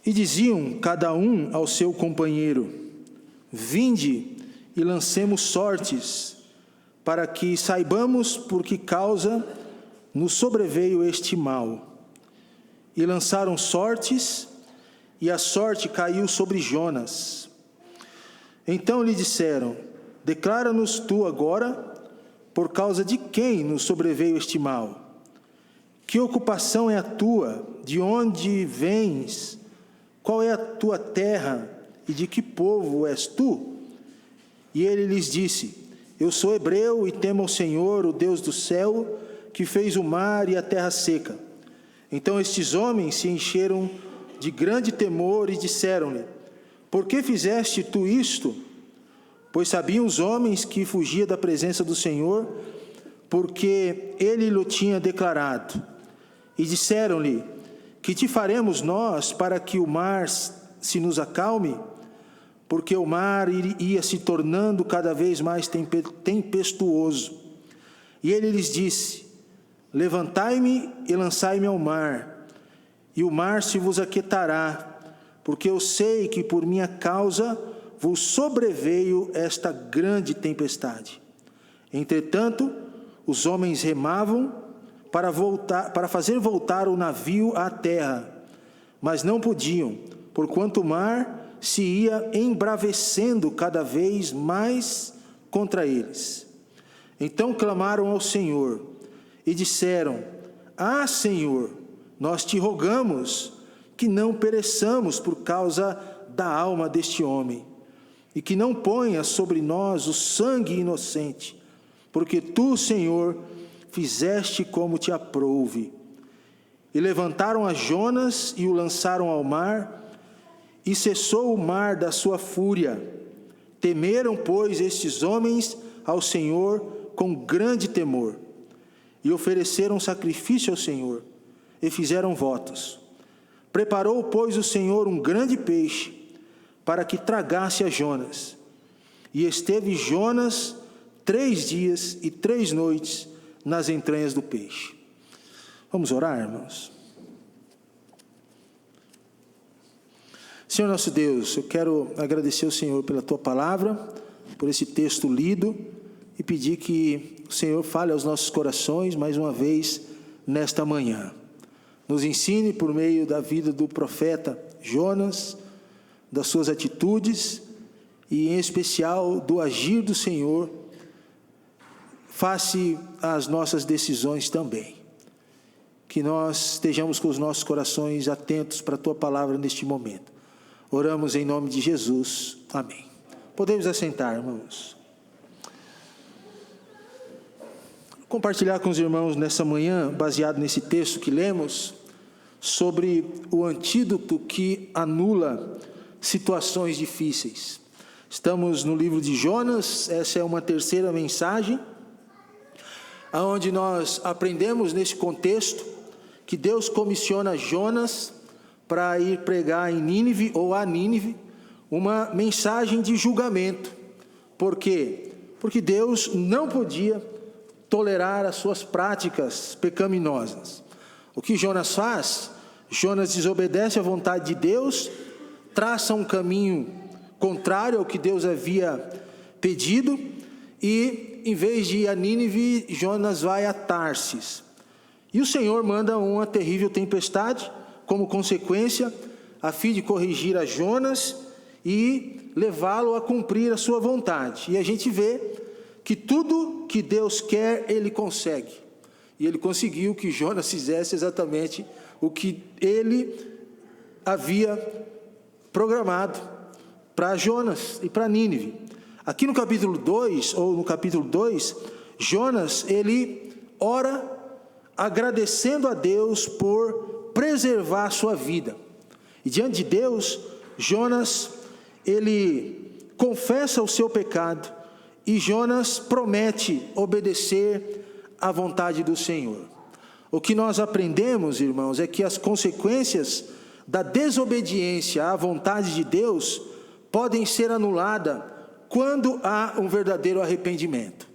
E diziam cada um ao seu companheiro: vinde e lancemos sortes, para que saibamos por que causa nos sobreveio este mal. E lançaram sortes, e a sorte caiu sobre Jonas. Então lhe disseram: declara-nos tu agora, por causa de quem nos sobreveio este mal? Que ocupação é a tua? De onde vens? Qual é a tua terra? E de que povo és tu? E ele lhes disse: eu sou hebreu e temo ao Senhor, o Deus do céu, que fez o mar e a terra seca. Então estes homens se encheram de grande temor e disseram-lhe: por que fizeste tu isto? Pois sabiam os homens que fugia da presença do Senhor, porque ele lhe tinha declarado. E disseram-lhe: que te faremos nós para que o mar se nos acalme? Porque o mar ia se tornando cada vez mais tempestuoso. E ele lhes disse: levantai-me e lançai-me ao mar, e o mar se vos aquietará, porque eu sei que por minha causa vos sobreveio esta grande tempestade. Entretanto, os homens remavam para fazer voltar o navio à terra, mas não podiam, porquanto o mar se ia embravecendo cada vez mais contra eles. Então clamaram ao Senhor e disseram: ah, Senhor, nós te rogamos que não pereçamos por causa da alma deste homem, e que não ponha sobre nós o sangue inocente, porque tu, Senhor, fizeste como te aprouve. E levantaram a Jonas e o lançaram ao mar, e cessou o mar da sua fúria. Temeram, pois, estes homens ao Senhor com grande temor, e ofereceram sacrifício ao Senhor, e fizeram votos. Preparou, pois, o Senhor um grande peixe, para que tragasse a Jonas. E esteve Jonas 3 dias e 3 noites nas entranhas do peixe. Vamos orar, irmãos? Senhor nosso Deus, eu quero agradecer ao Senhor pela Tua palavra, por esse texto lido, e pedir que o Senhor fale aos nossos corações mais uma vez nesta manhã. Nos ensine por meio da vida do profeta Jonas, das suas atitudes e em especial do agir do Senhor face às nossas decisões também. Que nós estejamos com os nossos corações atentos para a Tua palavra neste momento. Oramos em nome de Jesus. Amém. Podemos assentar, irmãos. Compartilhar com os irmãos nessa manhã, baseado nesse texto que lemos, sobre o antídoto que anula situações difíceis. Estamos no livro de Jonas, essa é uma terceira mensagem, onde nós aprendemos nesse contexto que Deus comissiona Jonas para ir pregar em Nínive ou a Nínive uma mensagem de julgamento. Por quê? Porque Deus não podia tolerar as suas práticas pecaminosas. O que Jonas faz? Jonas desobedece à vontade de Deus, traça um caminho contrário ao que Deus havia pedido, e em vez de ir a Nínive, Jonas vai a Tarsis. E o Senhor manda uma terrível tempestade como consequência, a fim de corrigir a Jonas e levá-lo a cumprir a sua vontade. E a gente vê que tudo que Deus quer, Ele consegue. E Ele conseguiu que Jonas fizesse exatamente o que Ele havia programado para Jonas e para Nínive. Aqui no capítulo 2, ou no capítulo 2, Jonas, ele ora agradecendo a Deus por preservar a sua vida. E diante de Deus, Jonas, ele confessa o seu pecado, e Jonas promete obedecer à vontade do Senhor. O que nós aprendemos, irmãos, é que as consequências da desobediência à vontade de Deus podem ser anuladas quando há um verdadeiro arrependimento.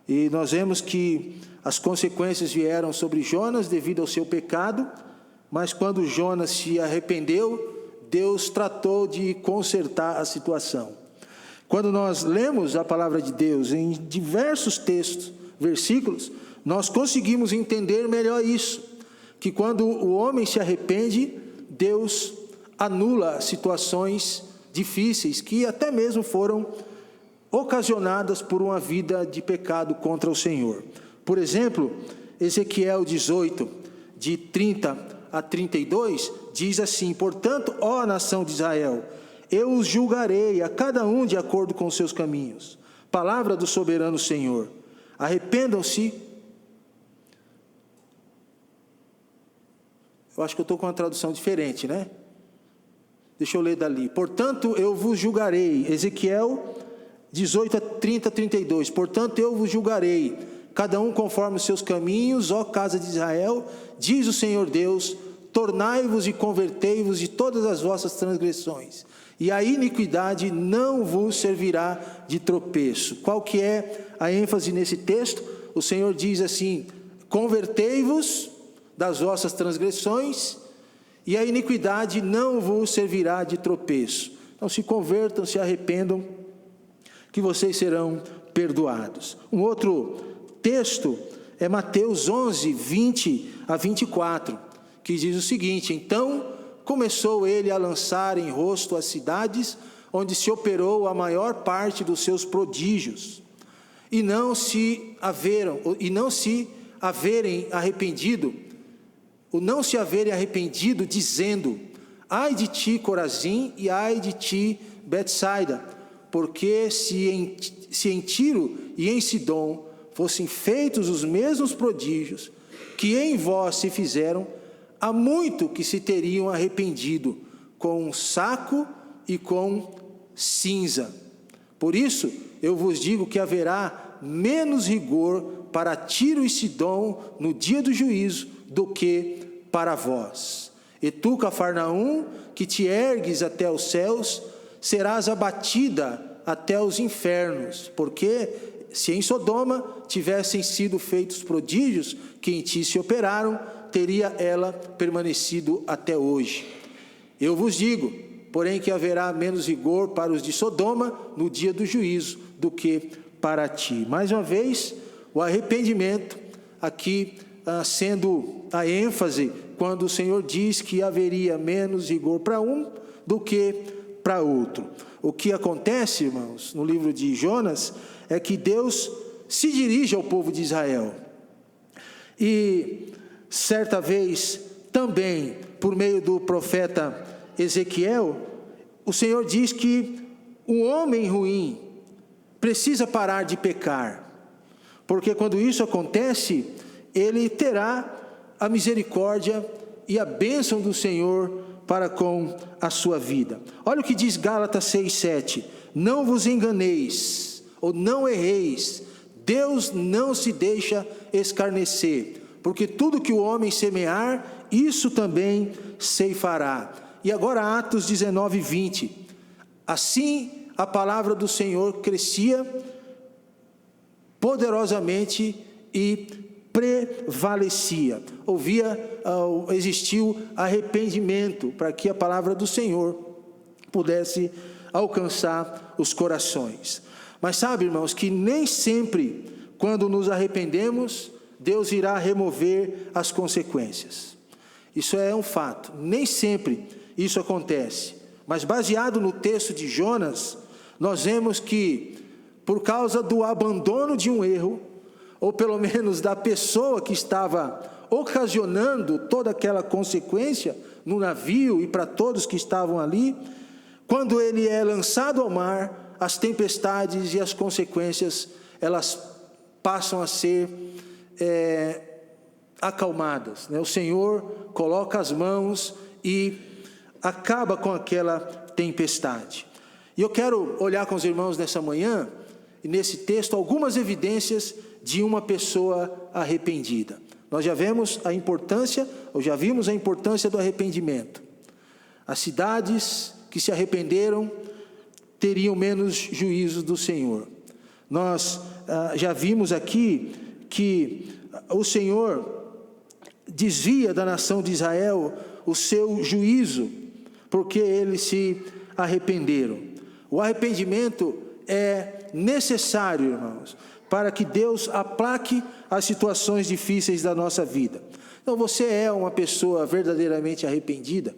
E nós vemos que as consequências vieram sobre Jonas devido ao seu pecado, mas quando Jonas se arrependeu, Deus tratou de consertar a situação. Quando nós lemos a palavra de Deus em diversos textos, versículos, nós conseguimos entender melhor isso, que quando o homem se arrepende, Deus anula situações difíceis que até mesmo foram ocasionadas por uma vida de pecado contra o Senhor. Por exemplo, Ezequiel 18, de 30 a 32, diz assim: portanto, ó nação de Israel, eu os julgarei a cada um de acordo com os seus caminhos. Palavra do soberano Senhor. Arrependam-se. Eu acho que eu estou com uma tradução diferente, né? Deixa eu ler dali. Portanto, eu vos julgarei. Ezequiel 18, 30, 32. Portanto, eu vos julgarei, cada um conforme os seus caminhos, ó casa de Israel, diz o Senhor Deus, tornai-vos e convertei-vos de todas as vossas transgressões, e a iniquidade não vos servirá de tropeço. Qual que é a ênfase nesse texto? O Senhor diz assim: convertei-vos das vossas transgressões, e a iniquidade não vos servirá de tropeço. Então se convertam, se arrependam, que vocês serão perdoados. Um outro texto é Mateus 11, 20 a 24, que diz o seguinte: então começou ele a lançar em rosto as cidades onde se operou a maior parte dos seus prodígios, e não se haverem arrependido, dizendo: ai de ti, Corazim, e ai de ti, Betsaida, porque se em Tiro e em Sidom fossem feitos os mesmos prodígios que em vós se fizeram, há muito que se teriam arrependido com saco e com cinza. Por isso eu vos digo que haverá menos rigor para Tiro e Sidom no dia do juízo do que para vós. E tu, Cafarnaum, que te ergues até os céus, serás abatida até os infernos, porque se em Sodoma tivessem sido feitos prodígios que em ti se operaram, teria ela permanecido até hoje. Eu vos digo, porém, que haverá menos rigor para os de Sodoma no dia do juízo do que para ti. Mais uma vez, o arrependimento aqui sendo a ênfase, quando o Senhor diz que haveria menos rigor para um do que para outro. O que acontece, irmãos, no livro de Jonas, é que Deus se dirige ao povo de Israel. E certa vez, também, por meio do profeta Ezequiel, o Senhor diz que um homem ruim precisa parar de pecar, porque quando isso acontece, ele terá a misericórdia e a bênção do Senhor para com a sua vida. Olha o que diz Gálatas 6:7: não vos enganeis, ou não erreis, Deus não se deixa escarnecer, porque tudo que o homem semear, isso também ceifará. E agora Atos 19:20, assim a palavra do Senhor crescia poderosamente e prevalecia. Existiu arrependimento para que a palavra do Senhor pudesse alcançar os corações. Mas sabe, irmãos, que nem sempre, quando nos arrependemos, Deus irá remover as consequências. Isso é um fato. Nem sempre isso acontece. Mas baseado no texto de Jonas, nós vemos que, por causa do abandono de um erro, ou pelo menos da pessoa que estava ocasionando toda aquela consequência no navio e para todos que estavam ali, quando ele é lançado ao mar, as tempestades e as consequências, elas passam a ser acalmadas, né? O Senhor coloca as mãos e acaba com aquela tempestade. E eu quero olhar com os irmãos nessa manhã, e nesse texto, algumas evidências de uma pessoa arrependida. Nós já vimos a importância do arrependimento. As cidades que se arrependeram teriam menos juízo do Senhor. Nós já vimos aqui que o Senhor desvia da nação de Israel o seu juízo, porque eles se arrependeram. O arrependimento é necessário, irmãos, para que Deus aplaque as situações difíceis da nossa vida. Então, você é uma pessoa verdadeiramente arrependida?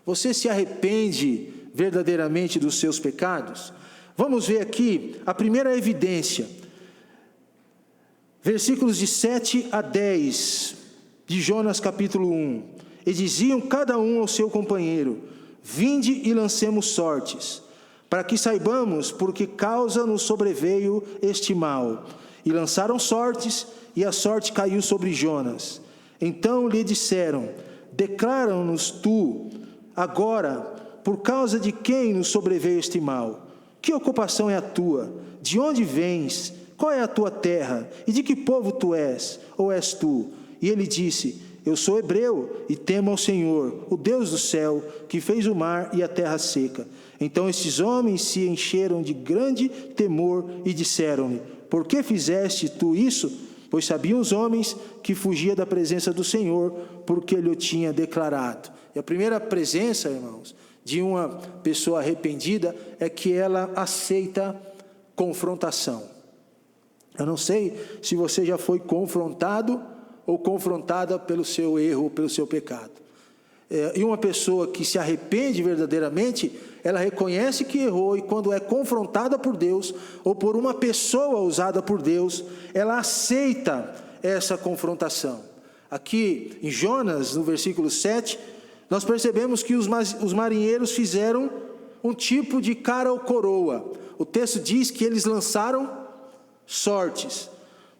Você se arrepende verdadeiramente dos seus pecados? Vamos ver aqui a primeira evidência. Versículos de 7 a 10 de Jonas capítulo 1. E diziam cada um ao seu companheiro: vinde e lancemos sortes, para que saibamos por que causa nos sobreveio este mal. E lançaram sortes, e a sorte caiu sobre Jonas. Então lhe disseram: declara-nos tu agora, por causa de quem nos sobreveio este mal? Que ocupação é a tua? De onde vens? Qual é a tua terra? E de que povo tu és, ou és tu? E ele disse: eu sou hebreu, e temo ao Senhor, o Deus do céu, que fez o mar e a terra seca. Então estes homens se encheram de grande temor e disseram-lhe: por que fizeste tu isso? Pois sabiam os homens que fugia da presença do Senhor, porque ele o tinha declarado. E a primeira presença, irmãos, de uma pessoa arrependida é que ela aceita confrontação. Eu não sei se você já foi confrontado ou confrontada pelo seu erro, pelo seu pecado. E uma pessoa que se arrepende verdadeiramente, ela reconhece que errou, e quando é confrontada por Deus, ou por uma pessoa usada por Deus, ela aceita essa confrontação. Aqui em Jonas, no versículo 7, nós percebemos que os marinheiros fizeram um tipo de cara ou coroa. O texto diz que eles lançaram sortes.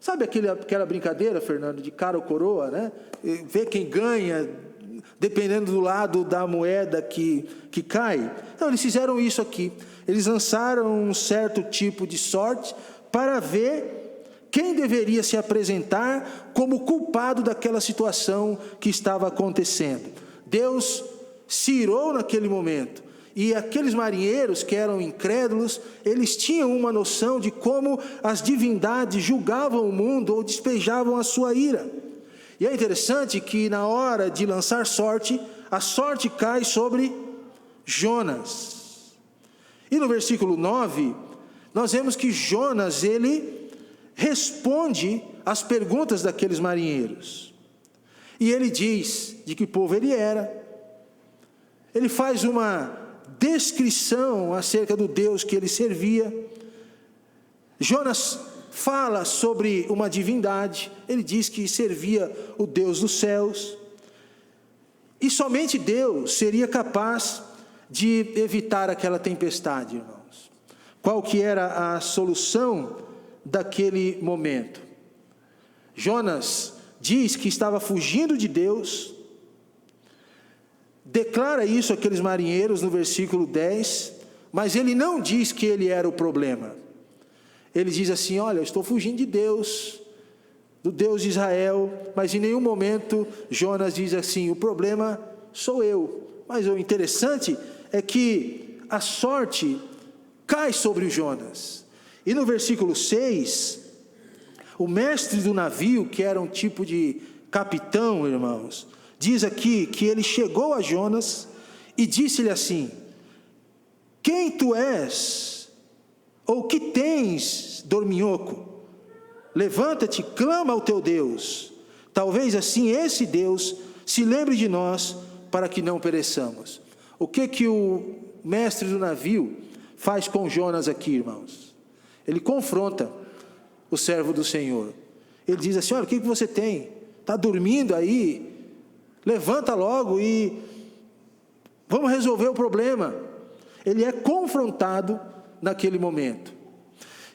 Sabe aquela brincadeira, Fernando, de cara ou coroa, né? Ver quem ganha, dependendo do lado da moeda que cai. Então, eles fizeram isso aqui. Eles lançaram um certo tipo de sorte para ver quem deveria se apresentar como culpado daquela situação que estava acontecendo. Deus se irou naquele momento. E aqueles marinheiros que eram incrédulos, eles tinham uma noção de como as divindades julgavam o mundo ou despejavam a sua ira. E é interessante que na hora de lançar sorte, a sorte cai sobre Jonas. E no versículo 9, nós vemos que Jonas, ele responde às perguntas daqueles marinheiros. E ele diz de que povo ele era. Ele faz uma descrição acerca do Deus que ele servia. Jonas fala sobre uma divindade. Ele diz que servia o Deus dos céus. E somente Deus seria capaz de evitar aquela tempestade, irmãos. Qual que era a solução daquele momento? Jonas diz que estava fugindo de Deus. Declara isso àqueles marinheiros no versículo 10, mas ele não diz que ele era o problema. Ele diz assim: olha, eu estou fugindo de Deus, do Deus de Israel, mas em nenhum momento Jonas diz assim: o problema sou eu. Mas o interessante é que a sorte cai sobre o Jonas. E no versículo 6, o mestre do navio, que era um tipo de capitão, irmãos, diz aqui que ele chegou a Jonas e disse-lhe assim: quem tu és? Ou que tens, dorminhoco? Levanta-te, clama ao teu Deus. Talvez assim esse Deus se lembre de nós, para que não pereçamos. O que o mestre do navio faz com Jonas aqui, irmãos? Ele confronta o servo do Senhor. Ele diz assim: olha, o que você tem? Está dormindo aí? Levanta logo e vamos resolver o problema. Ele é confrontado naquele momento.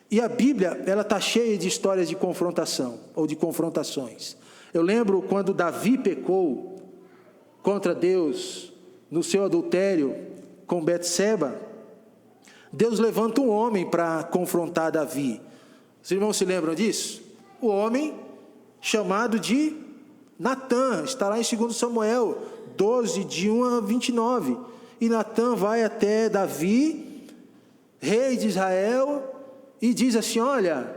E a Bíblia, ela está cheia de histórias de confrontação, ou de confrontações. Eu lembro quando Davi pecou contra Deus, no seu adultério com Betseba, Deus levanta um homem para confrontar Davi. Os irmãos se lembram disso? O homem chamado de Natã, está lá em 2 Samuel 12, de 1 a 29. E Natã vai até Davi, rei de Israel, e diz assim: olha,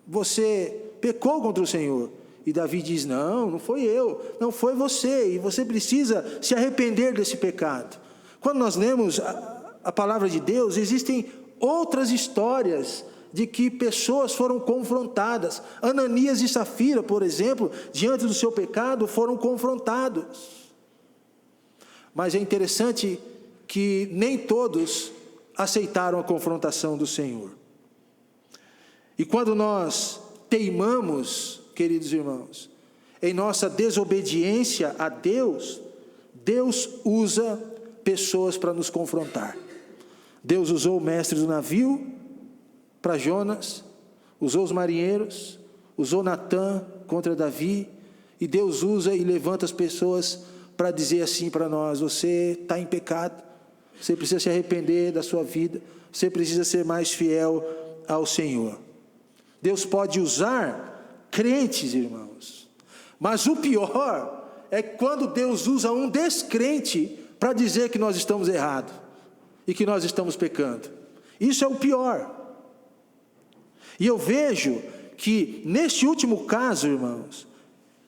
você pecou contra o Senhor. E Davi diz: não, não foi eu, não foi você, e você precisa se arrepender desse pecado. Quando nós lemos a palavra de Deus, existem outras histórias de que pessoas foram confrontadas. Ananias e Safira, por exemplo, diante do seu pecado, foram confrontados. Mas é interessante que nem todos aceitaram a confrontação do Senhor. E quando nós teimamos, queridos irmãos, em nossa desobediência a Deus, Deus usa pessoas para nos confrontar. Deus usou o mestre do navio para Jonas, usou os marinheiros, usou Natã contra Davi, e Deus usa e levanta as pessoas para dizer assim para nós: você está em pecado, você precisa se arrepender da sua vida, você precisa ser mais fiel ao Senhor. Deus pode usar crentes, irmãos, mas o pior é quando Deus usa um descrente para dizer que nós estamos errados e que nós estamos pecando. Isso é o pior. E eu vejo que neste último caso, irmãos,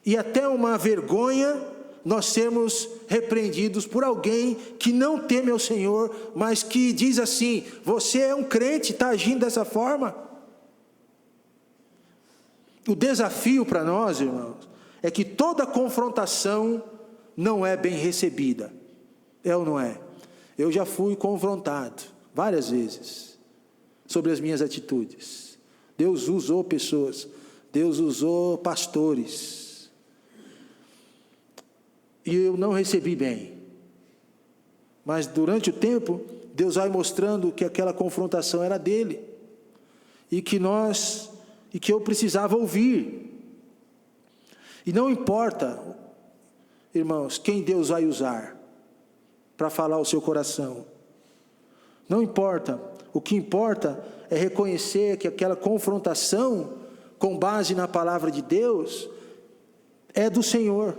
e até uma vergonha nós sermos repreendidos por alguém que não teme ao Senhor, mas que diz assim: você é um crente, está agindo dessa forma. O desafio para nós, irmãos, é que toda confrontação não é bem recebida. É ou não é? Eu já fui confrontado várias vezes sobre as minhas atitudes. Deus usou pessoas, Deus usou pastores, e eu não recebi bem. Mas durante o tempo, Deus vai mostrando que aquela confrontação era dele, e que eu precisava ouvir. E não importa, irmãos, quem Deus vai usar para falar ao seu coração. Não importa. O que importa é reconhecer que aquela confrontação, com base na palavra de Deus, é do Senhor,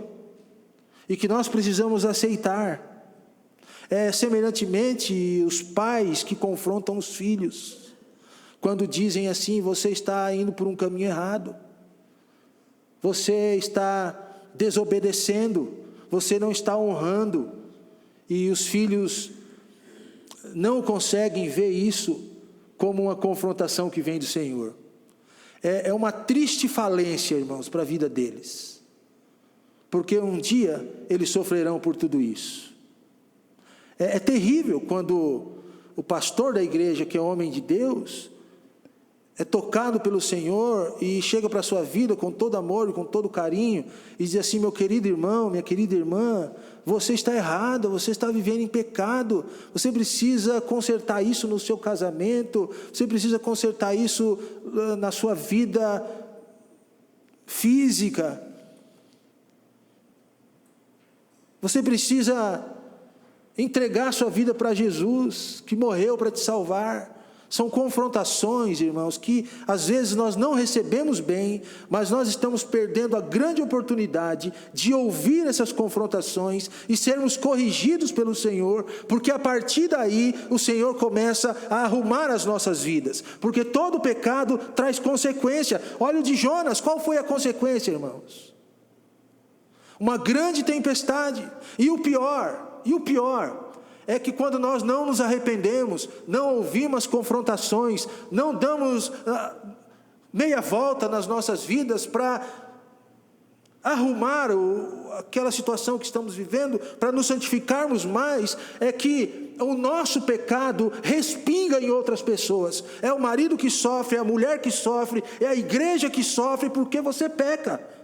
e que nós precisamos aceitar. Semelhantemente, os pais que confrontam os filhos, quando dizem assim: você está indo por um caminho errado, você está desobedecendo, você não está honrando, e os filhos não conseguem ver isso como uma confrontação que vem do Senhor. É uma triste falência, irmãos, para a vida deles, porque um dia eles sofrerão por tudo isso. É terrível quando o pastor da igreja, que é homem de Deus, é tocado pelo Senhor e chega para a sua vida com todo amor e com todo carinho, e diz assim: meu querido irmão, minha querida irmã, você está errado, você está vivendo em pecado, você precisa consertar isso no seu casamento, você precisa consertar isso na sua vida física, você precisa entregar sua vida para Jesus, que morreu para te salvar. São confrontações, irmãos, que às vezes nós não recebemos bem, mas nós estamos perdendo a grande oportunidade de ouvir essas confrontações e sermos corrigidos pelo Senhor, porque a partir daí o Senhor começa a arrumar as nossas vidas, porque todo pecado traz consequência. Olha o de Jonas, qual foi a consequência, irmãos? Uma grande tempestade. E o pior é que quando nós não nos arrependemos, não ouvimos confrontações, não damos meia volta nas nossas vidas para arrumar aquela situação que estamos vivendo, para nos santificarmos mais, é que o nosso pecado respinga em outras pessoas. É o marido que sofre, é a mulher que sofre, é a igreja que sofre porque você peca.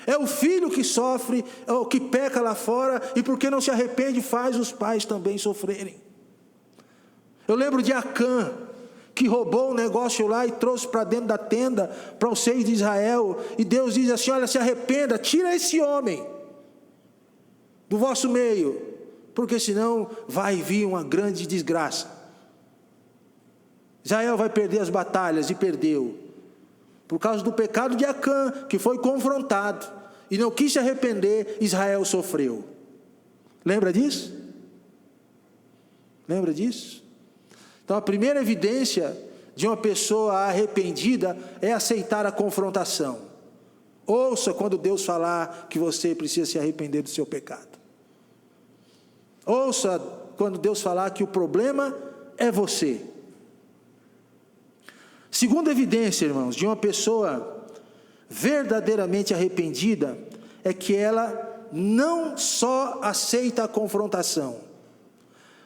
É o filho que sofre, é o que peca lá fora, e porque não se arrepende, faz os pais também sofrerem. Eu lembro de Acã, que roubou um negócio lá e trouxe para dentro da tenda, para os seis de Israel, e Deus diz assim: olha, se arrependa, tira esse homem do vosso meio, porque senão vai vir uma grande desgraça. Israel vai perder as batalhas, e perdeu, por causa do pecado de Acã, que foi confrontado e não quis se arrepender. Israel sofreu. Lembra disso? Lembra disso? Então a primeira evidência de uma pessoa arrependida é aceitar a confrontação. Ouça quando Deus falar que você precisa se arrepender do seu pecado. Ouça quando Deus falar que o problema é você. Segunda evidência, irmãos, de uma pessoa verdadeiramente arrependida, é que ela não só aceita a confrontação,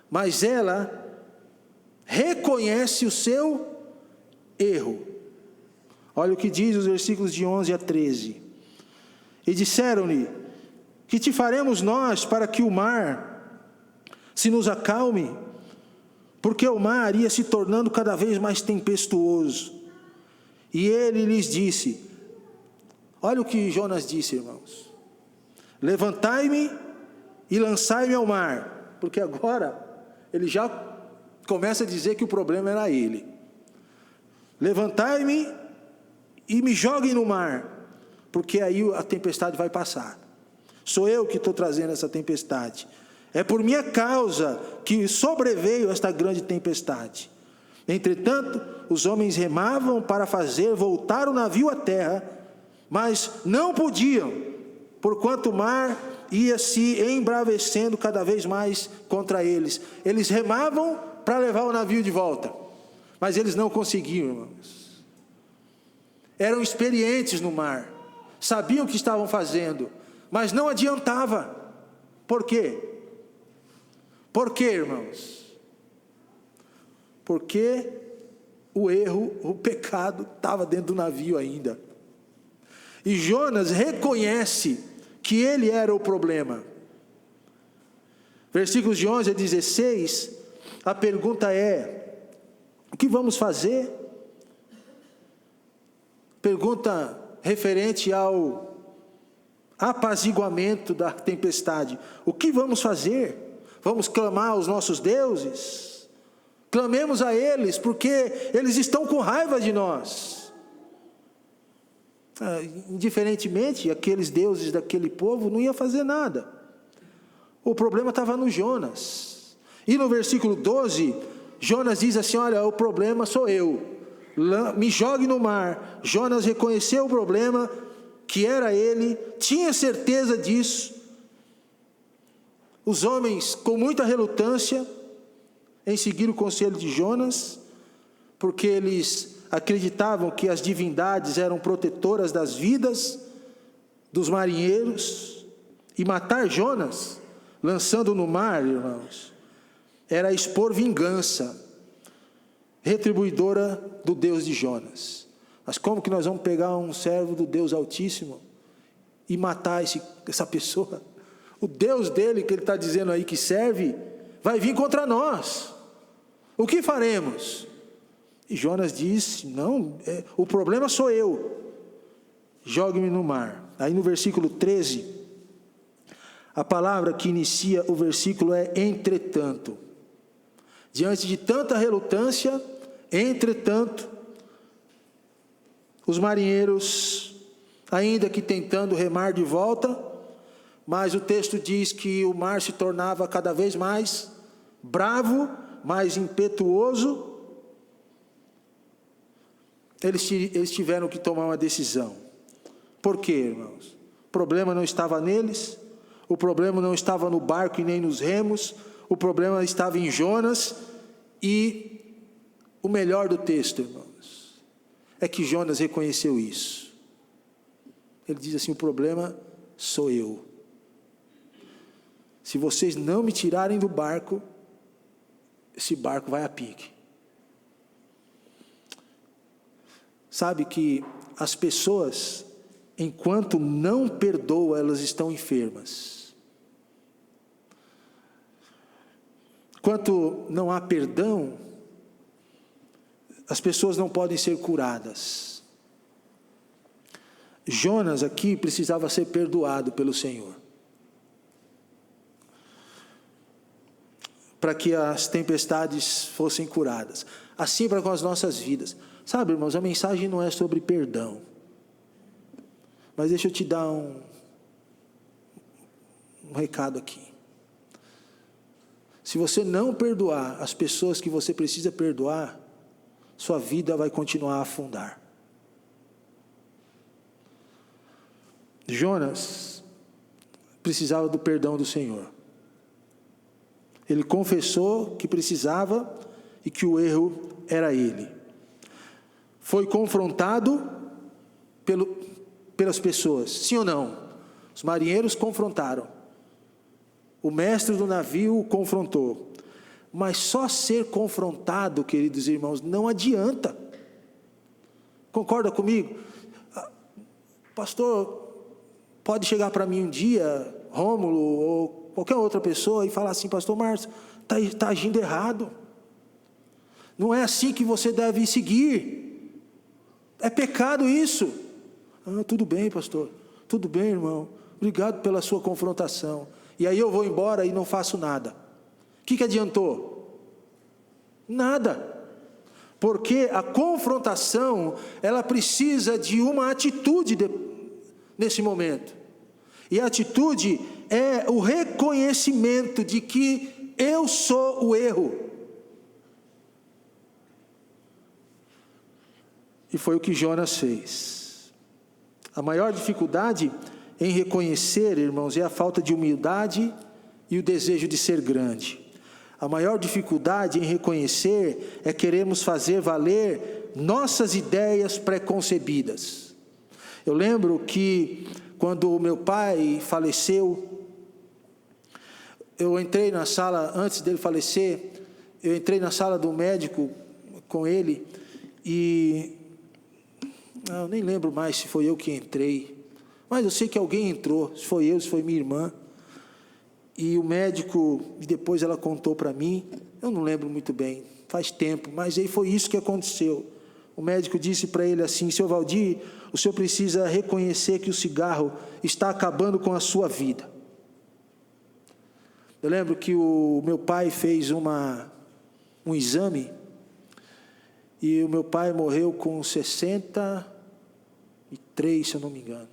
mas ela reconhece o seu erro. Olha o que diz os versículos de 11 a 13. E disseram-lhe: que te faremos nós para que o mar se nos acalme? Porque o mar ia se tornando cada vez mais tempestuoso. E ele lhes disse, olha o que Jonas disse, irmãos: levantai-me e lançai-me ao mar. Porque agora ele já começa a dizer que o problema era ele. Levantai-me e me joguem no mar, porque aí a tempestade vai passar. Sou eu que estou trazendo essa tempestade. É por minha causa que sobreveio esta grande tempestade. Entretanto, os homens remavam para fazer voltar o navio à terra, mas não podiam, porquanto o mar ia se embravecendo cada vez mais contra eles. Eles remavam para levar o navio de volta, mas eles não conseguiam, irmãos. Eram experientes no mar, sabiam o que estavam fazendo, mas não adiantava. Por quê? Por quê, irmãos? Porque o erro, o pecado estava dentro do navio ainda. E Jonas reconhece que ele era o problema. Versículos de 11 a 16, a pergunta é: o que vamos fazer? Pergunta referente ao apaziguamento da tempestade. O que vamos fazer? Vamos clamar aos nossos deuses? Clamemos a eles, porque eles estão com raiva de nós. Indiferentemente, aqueles deuses daquele povo não iam fazer nada. O problema estava no Jonas. E no versículo 12, Jonas diz assim: olha, o problema sou eu, me jogue no mar. Jonas reconheceu o problema, que era ele, tinha certeza disso. Os homens, com muita relutância em seguir o conselho de Jonas, porque eles acreditavam que as divindades eram protetoras das vidas dos marinheiros, e matar Jonas, lançando no mar, irmãos, era expor vingança retribuidora do Deus de Jonas. Mas como que nós vamos pegar um servo do Deus Altíssimo e matar essa pessoa? O Deus dele, que ele está dizendo aí que serve, vai vir contra nós. O que faremos? E Jonas disse: não, o problema sou eu, jogue-me no mar. Aí no versículo 13, a palavra que inicia o versículo é entretanto. Diante de tanta relutância, entretanto, os marinheiros, ainda que tentando remar de volta, mas o texto diz que o mar se tornava cada vez mais bravo, mais impetuoso. Eles tiveram que tomar uma decisão. Por quê, irmãos? O problema não estava neles, o problema não estava no barco e nem nos remos, o problema estava em Jonas. E o melhor do texto, irmãos, é que Jonas reconheceu isso. Ele diz assim: o problema sou eu. Se vocês não me tirarem do barco, esse barco vai a pique. Sabe que as pessoas, enquanto não perdoam, elas estão enfermas. Enquanto não há perdão, as pessoas não podem ser curadas. Jonas aqui precisava ser perdoado pelo Senhor, para que as tempestades fossem curadas. Assim para com as nossas vidas. Sabe, irmãos, a mensagem não é sobre perdão. Mas deixa eu te dar um recado aqui. Se você não perdoar as pessoas que você precisa perdoar, sua vida vai continuar a afundar. Jonas precisava do perdão do Senhor. Ele confessou que precisava e que o erro era ele. Foi confrontado pelas pessoas, sim ou não? Os marinheiros confrontaram. O mestre do navio o confrontou. Mas só ser confrontado, queridos irmãos, não adianta. Concorda comigo? Pastor, pode chegar para mim um dia, Rômulo ou qualquer outra pessoa, e falar assim: pastor Márcio, está agindo errado. Não é assim que você deve seguir. É pecado isso. Tudo bem, pastor. Tudo bem, irmão. Obrigado pela sua confrontação. E aí eu vou embora e não faço nada. O que adiantou? Nada. Porque a confrontação, ela precisa de uma atitude nesse momento. E a atitude é o reconhecimento de que eu sou o erro. E foi o que Jonas fez. A maior dificuldade em reconhecer, irmãos, é a falta de humildade e o desejo de ser grande. A maior dificuldade em reconhecer é queremos fazer valer nossas ideias preconcebidas. Eu lembro que quando o meu pai faleceu, eu entrei na sala, antes dele falecer, eu entrei na sala do médico com ele e eu nem lembro mais se foi eu que entrei, mas eu sei que alguém entrou, se foi eu, se foi minha irmã. E o médico, depois ela contou para mim, eu não lembro muito bem, faz tempo, mas aí foi isso que aconteceu. O médico disse para ele assim: seu Valdir, o senhor precisa reconhecer que o cigarro está acabando com a sua vida. Eu lembro que o meu pai fez um exame, e o meu pai morreu com 63, se eu não me engano.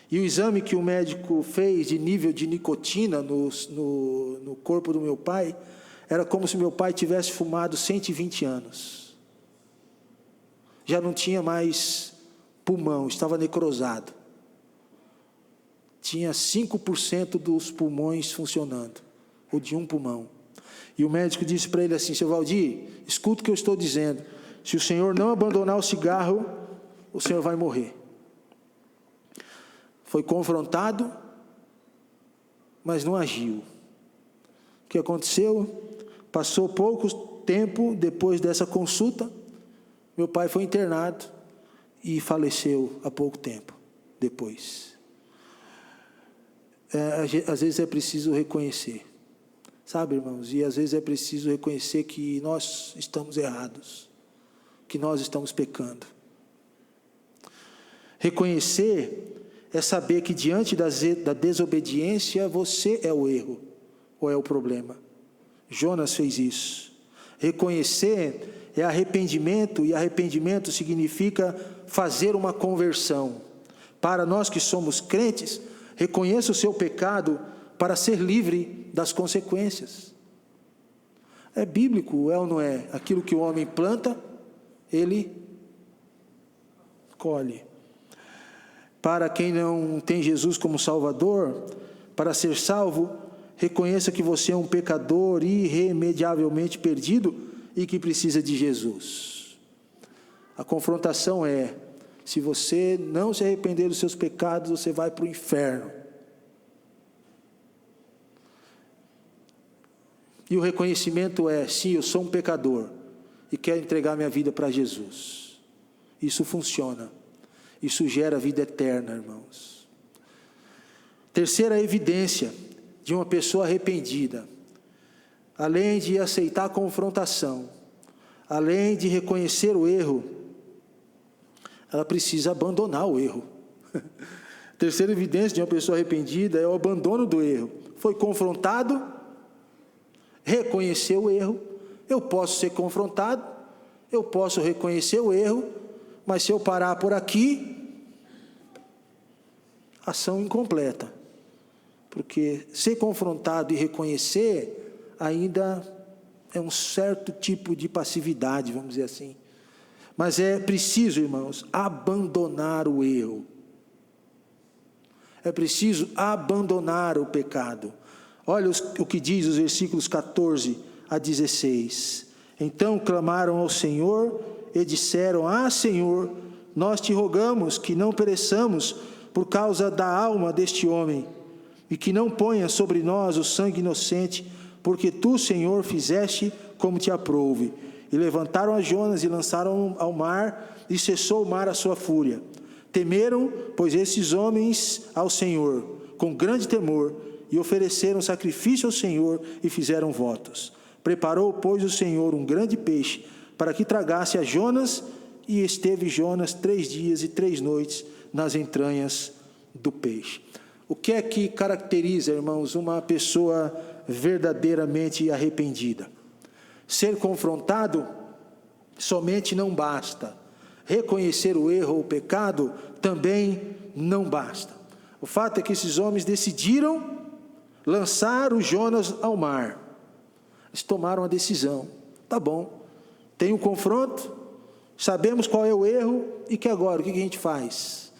E o exame que o médico fez de nível de nicotina no corpo do meu pai, era como se meu pai tivesse fumado 120 anos. Já não tinha mais pulmão, estava necrosado. Tinha 5% dos pulmões funcionando, ou de um pulmão. E o médico disse para ele assim: seu Valdir, escuta o que eu estou dizendo. Se o senhor não abandonar o cigarro, o senhor vai morrer. Foi confrontado, mas não agiu. O que aconteceu? Passou pouco tempo depois dessa consulta, meu pai foi internado e faleceu há pouco tempo depois. Às vezes é preciso reconhecer, sabe, irmãos? E às vezes é preciso reconhecer que nós estamos errados, que nós estamos pecando. Reconhecer é saber que diante da desobediência, você é o erro, ou é o problema. Jonas fez isso. Reconhecer é arrependimento, e arrependimento significa fazer uma conversão. Para nós que somos crentes, reconheça o seu pecado para ser livre das consequências. É bíblico, é ou não é? Aquilo que o homem planta, ele colhe. Para quem não tem Jesus como Salvador, para ser salvo, reconheça que você é um pecador irremediavelmente perdido e que precisa de Jesus. A confrontação é: se você não se arrepender dos seus pecados, você vai para o inferno. E o reconhecimento é: sim, eu sou um pecador e quero entregar minha vida para Jesus. Isso funciona. Isso gera vida eterna, irmãos. Terceira evidência de uma pessoa arrependida: além de aceitar a confrontação, além de reconhecer o erro, ela precisa abandonar o erro. Terceira evidência de uma pessoa arrependida é o abandono do erro. Foi confrontado, reconheceu o erro. Eu posso ser confrontado, eu posso reconhecer o erro, mas se eu parar por aqui, ação incompleta. Porque ser confrontado e reconhecer ainda é um certo tipo de passividade, vamos dizer assim. Mas é preciso, irmãos, abandonar o erro. É preciso abandonar o pecado. Olha o que diz os versículos 14 a 16. Então clamaram ao Senhor e disseram: Ah, Senhor, nós te rogamos que não pereçamos por causa da alma deste homem, e que não ponha sobre nós o sangue inocente, porque tu, Senhor, fizeste como te aprouve. E levantaram a Jonas e lançaram ao mar, e cessou o mar a sua fúria. Temeram, pois, esses homens ao Senhor, com grande temor, e ofereceram sacrifício ao Senhor e fizeram votos. Preparou, pois, o Senhor um grande peixe para que tragasse a Jonas, e esteve Jonas 3 dias e 3 noites nas entranhas do peixe. O que é que caracteriza, irmãos, uma pessoa verdadeiramente arrependida? Ser confrontado somente não basta. Reconhecer o erro ou o pecado também não basta. O fato é que esses homens decidiram lançar o Jonas ao mar. Eles tomaram a decisão. Tá bom, tem um confronto, sabemos qual é o erro, e que agora, o que a gente faz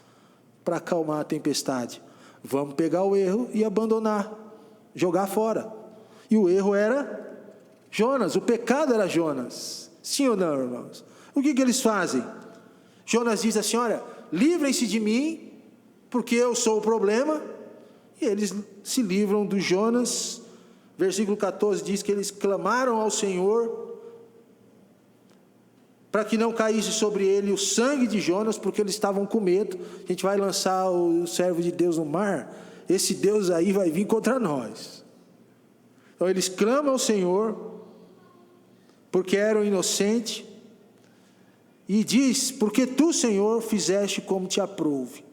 para acalmar a tempestade? Vamos pegar o erro e abandonar, jogar fora. E o erro era Jonas, o pecado era Jonas. Sim ou não, irmãos? O que eles fazem? Jonas diz assim: olha, livrem-se de mim, porque eu sou o problema. E eles se livram do Jonas. Versículo 14 diz que eles clamaram ao Senhor para que não caísse sobre ele o sangue de Jonas, porque eles estavam com medo. A gente vai lançar o servo de Deus no mar, esse Deus aí vai vir contra nós. Então eles clamam ao Senhor, porque eram inocentes, e diz: porque tu, Senhor, fizeste como te aprouve.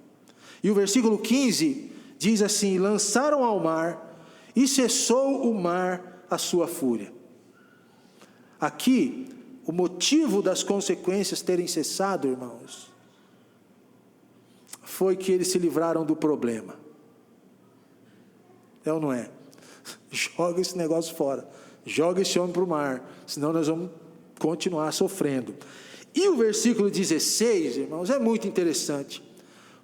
E o versículo 15 diz assim: lançaram ao mar, e cessou o mar a sua fúria. Aqui, o motivo das consequências terem cessado, irmãos, foi que eles se livraram do problema. É ou não é? Joga esse negócio fora, joga esse homem para o mar, senão nós vamos continuar sofrendo. E o versículo 16, irmãos, é muito interessante,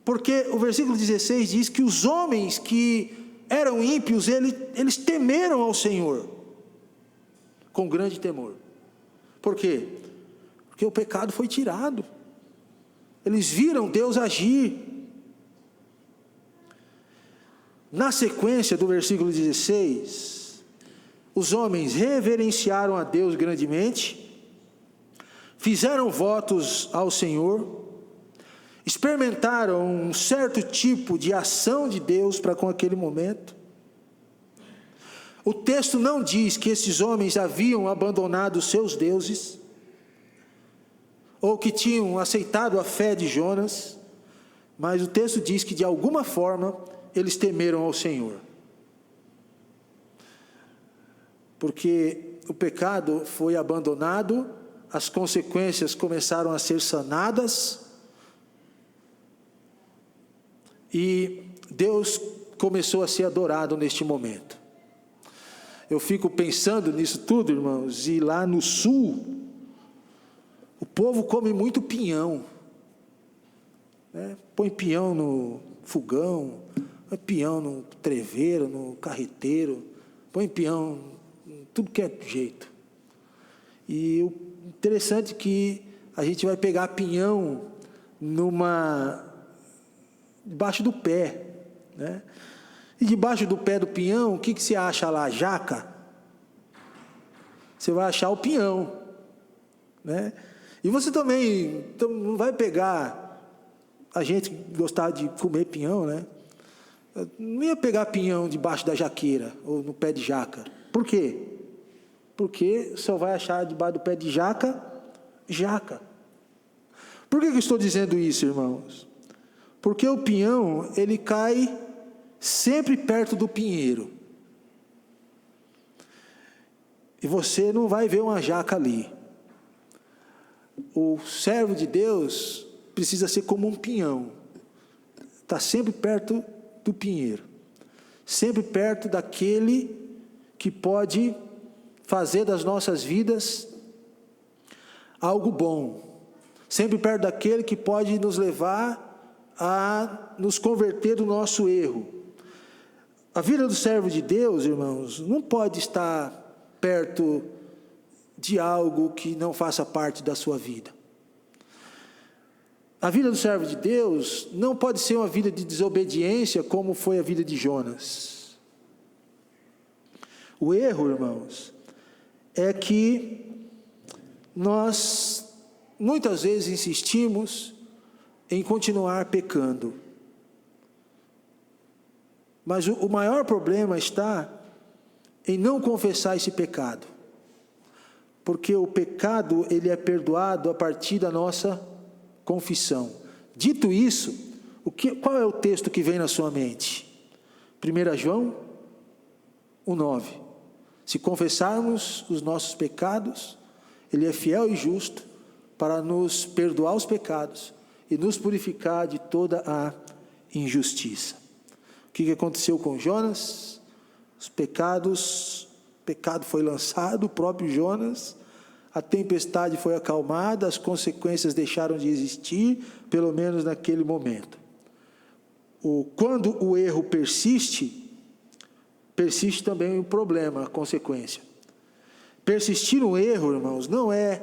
porque o versículo 16 diz que os homens que eram ímpios, eles temeram ao Senhor, com grande temor. Por quê? Porque o pecado foi tirado, eles viram Deus agir. Na sequência do versículo 16, os homens reverenciaram a Deus grandemente, fizeram votos ao Senhor, experimentaram um certo tipo de ação de Deus para com aquele momento. O texto não diz que esses homens haviam abandonado os seus deuses, ou que tinham aceitado a fé de Jonas, mas o texto diz que de alguma forma eles temeram ao Senhor, porque o pecado foi abandonado, as consequências começaram a ser sanadas, e Deus começou a ser adorado neste momento. Eu fico pensando nisso tudo, irmãos, e lá no sul, o povo come muito pinhão, né? Põe pinhão no fogão, põe pinhão no treveiro, no carreteiro, põe pinhão em tudo que é jeito. E o interessante é que a gente vai pegar pinhão debaixo do pé, né? E debaixo do pé do pinhão, o que você acha lá? Jaca? Você vai achar o pinhão, né? E você também não vai pegar, a gente gostava de comer pinhão, né? Não ia pegar pinhão debaixo da jaqueira, ou no pé de jaca. Por quê? Porque só vai achar debaixo do pé de jaca. Por que eu estou dizendo isso, irmãos? Porque o pinhão, ele cai sempre perto do pinheiro, e você não vai ver uma jaca ali. O servo de Deus precisa ser como um pinhão, está sempre perto do pinheiro, sempre perto daquele que pode fazer das nossas vidas algo bom, sempre perto daquele que pode nos levar a nos converter do nosso erro. A vida do servo de Deus, irmãos, não pode estar perto de algo que não faça parte da sua vida. A vida do servo de Deus não pode ser uma vida de desobediência, como foi a vida de Jonas. O erro, irmãos, é que nós muitas vezes insistimos em continuar pecando. Mas o maior problema está em não confessar esse pecado. Porque o pecado, ele é perdoado a partir da nossa confissão. Dito isso, qual é o texto que vem na sua mente? 1 João 1,9. Se confessarmos os nossos pecados, Ele é fiel e justo para nos perdoar os pecados e nos purificar de toda a injustiça. O que aconteceu com Jonas? O pecado foi lançado, o próprio Jonas, a tempestade foi acalmada, as consequências deixaram de existir, pelo menos naquele momento. Quando o erro persiste também o problema, a consequência. Persistir no erro, irmãos, não é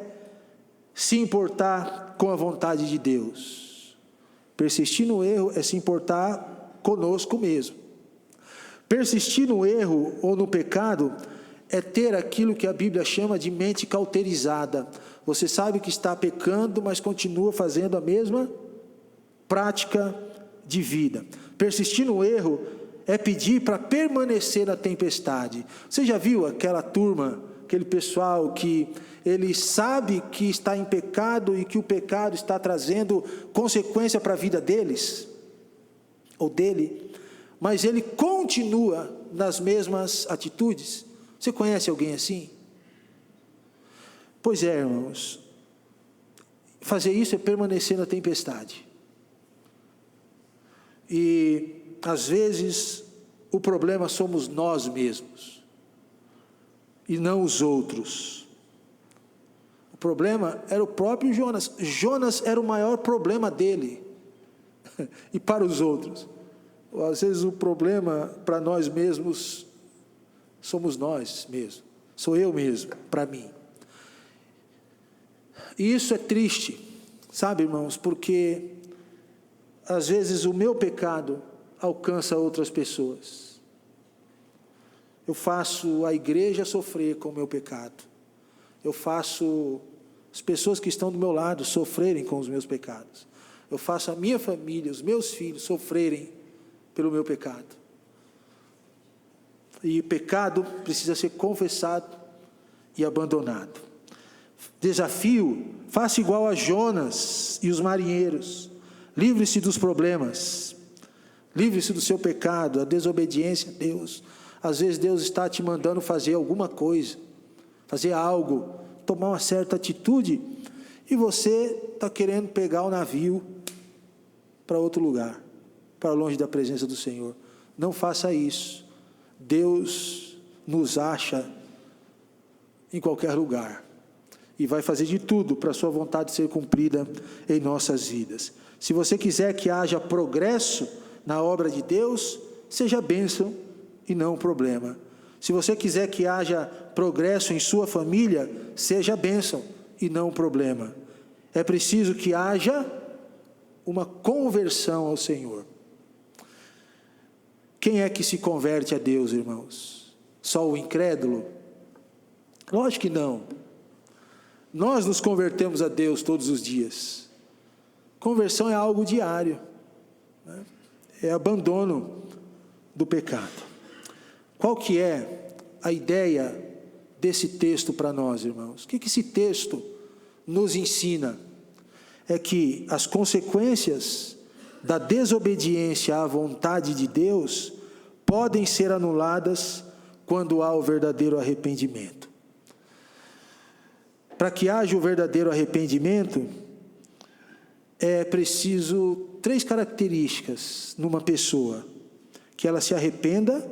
se importar com a vontade de Deus. Persistir no erro é se importar conosco mesmo. Persistir no erro ou no pecado é ter aquilo que a Bíblia chama de mente cauterizada. Você sabe que está pecando, mas continua fazendo a mesma prática de vida. Persistir no erro é pedir para permanecer na tempestade. Você já viu aquela turma, aquele pessoal que ele sabe que está em pecado e que o pecado está trazendo consequência para a vida deles, ou dele, mas ele continua nas mesmas atitudes? Você conhece alguém assim? Pois é, irmãos, fazer isso é permanecer na tempestade. E às vezes o problema somos nós mesmos e não os outros. O problema era o próprio Jonas. Jonas era o maior problema dele e para os outros. Às vezes o problema para nós mesmos somos nós mesmos, sou eu mesmo, para mim. E isso é triste, sabe, irmãos, porque às vezes o meu pecado alcança outras pessoas. Eu faço a igreja sofrer com o meu pecado. Eu faço as pessoas que estão do meu lado sofrerem com os meus pecados. Eu faço a minha família, os meus filhos sofrerem pelo meu pecado. E o pecado precisa ser confessado e abandonado. Desafio: faça igual a Jonas e os marinheiros. Livre-se dos problemas. Livre-se do seu pecado, a desobediência a Deus. Às vezes Deus está te mandando fazer alguma coisa, fazer algo, tomar uma certa atitude, e você está querendo pegar o navio para outro lugar, para longe da presença do Senhor. Não faça isso. Deus nos acha em qualquer lugar e vai fazer de tudo para a sua vontade ser cumprida em nossas vidas. Se você quiser que haja progresso na obra de Deus, seja bênção e não problema. Se você quiser que haja progresso em sua família, seja bênção e não problema. É preciso que haja uma conversão ao Senhor. Quem é que se converte a Deus, irmãos? Só o incrédulo? Lógico que não. Nós nos convertemos a Deus todos os dias. Conversão é algo diário, né? É abandono do pecado. Qual que é a ideia desse texto para nós, irmãos? O que esse texto nos ensina? É que as consequências da desobediência à vontade de Deus podem ser anuladas quando há o verdadeiro arrependimento. Para que haja o verdadeiro arrependimento, é preciso 3 características numa pessoa: que ela se arrependa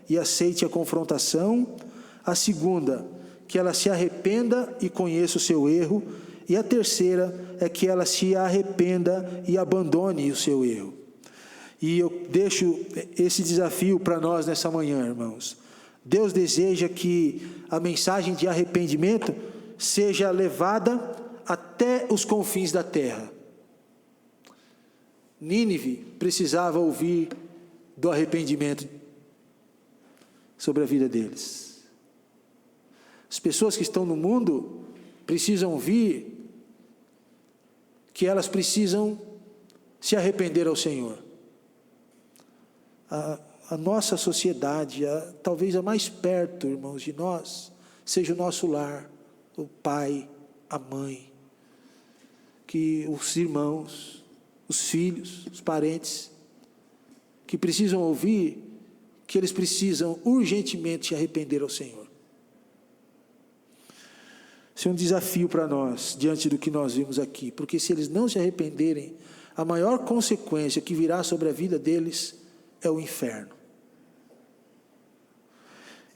e aceite a confrontação. A segunda, que ela se arrependa e conheça o seu erro. E a terceira é que ela se arrependa e abandone o seu erro. E eu deixo esse desafio para nós nessa manhã, irmãos. Deus deseja que a mensagem de arrependimento seja levada até os confins da terra. Nínive precisava ouvir do arrependimento sobre a vida deles. As pessoas que estão no mundo precisam ouvir que elas precisam se arrepender ao Senhor. A nossa sociedade, talvez a mais perto, irmãos, de nós, seja o nosso lar, o pai, a mãe, que os irmãos, os filhos, os parentes, que precisam ouvir que eles precisam urgentemente se arrepender ao Senhor. Isso é um desafio para nós, diante do que nós vimos aqui, porque se eles não se arrependerem, a maior consequência que virá sobre a vida deles é o inferno.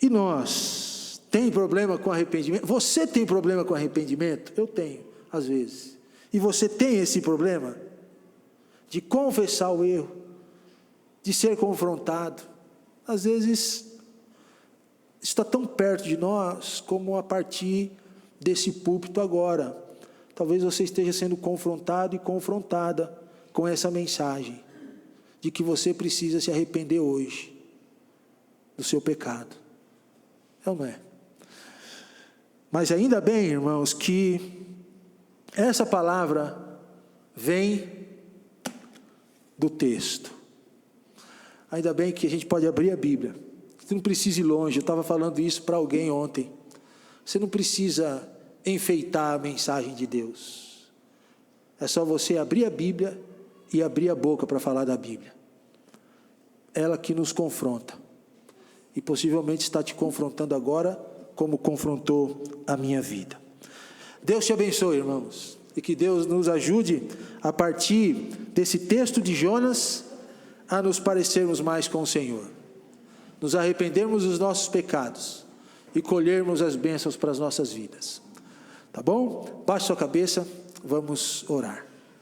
E nós, tem problema com arrependimento? Você tem problema com arrependimento? Eu tenho, às vezes. E você tem esse problema de confessar o erro, de ser confrontado. Às vezes, está tão perto de nós como a partir desse púlpito agora. Talvez você esteja sendo confrontado e confrontada com essa mensagem de que você precisa se arrepender hoje do seu pecado. É ou não é? Mas ainda bem, irmãos, que essa palavra vem do texto. Ainda bem que a gente pode abrir a Bíblia. Você não precisa ir longe. Eu estava falando isso para alguém ontem. Você não precisa enfeitar a mensagem de Deus. É só você abrir a Bíblia e abrir a boca para falar da Bíblia. Ela que nos confronta. E possivelmente está te confrontando agora, como confrontou a minha vida. Deus te abençoe, irmãos. E que Deus nos ajude, a partir desse texto de Jonas, a nos parecermos mais com o Senhor. Nos arrependermos dos nossos pecados e colhermos as bênçãos para as nossas vidas. Tá bom? Baixe sua cabeça, vamos orar.